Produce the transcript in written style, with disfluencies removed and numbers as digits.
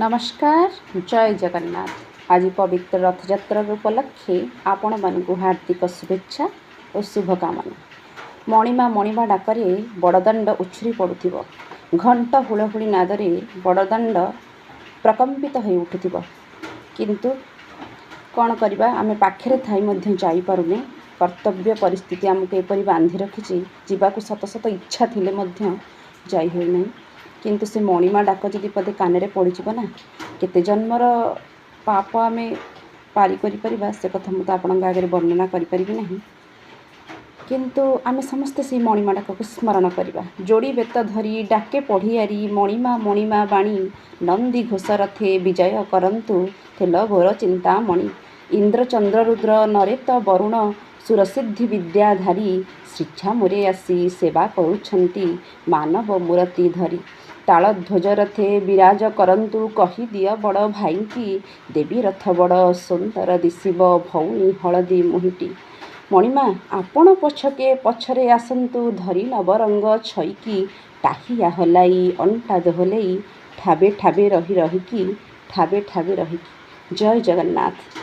नमस्कार जय जगन्नाथ। आज पवित्र रथयात्रार उपलक्षे आपण मानकु हार्दिक शुभेच्छा और शुभकामना। मणिमा मणिमा डाकरे बड़दाण्ड उछुरी पड़ुथिबो, घंट हुलहुली नादरे बड़दाण्ड प्रकम्पित हो उठुथिबो। किंतु कौन करबा, आमे पाखरे थाई मध्य जाई पारुने। कर्तव्य परिस्थिति आमको एपरी बांधि रखिछि, जीवाकु शत शत इच्छा थिले मध्य जाई होई नै। किंतु से मणिमा डाक जदि पदे काନରେ पड़िଯିବ ना, केते जन्मर पाप आमे पारी करि परिबा से कथा मु तो आपणक आगे वर्णना करि परिबि नाही। किंतु आमे समस्ते से मणिमा डाक को स्मरण करिबा। जोड़ी बेत धरी डाके पढ़ियारी मणिमा मणिमा बाणी, नंदी घोष रथे विजय करंतु थेल घोर चिंतामणि। इंद्र चंद्र रुद्र नरेत वरुण सुरसिद्धि विद्याधारी, शिक्षा मोरे आसी सेवा करुछंती मानव मूर्ति धरी। ताल ध्वज रथे विराज करंतु कही दिय बड़ भाई की, देवी रथ बड़ सुंदर दिशिब भौनी हलदी मुहिटी। मणिमा आपण पछके पछरे आसंतु धरी नवरंग छईकी, टाहिया हलाई अंटा दोहलेई ठाबे ठाबे रही रही की ठाबे ठाबे रही। जय जगन्नाथ।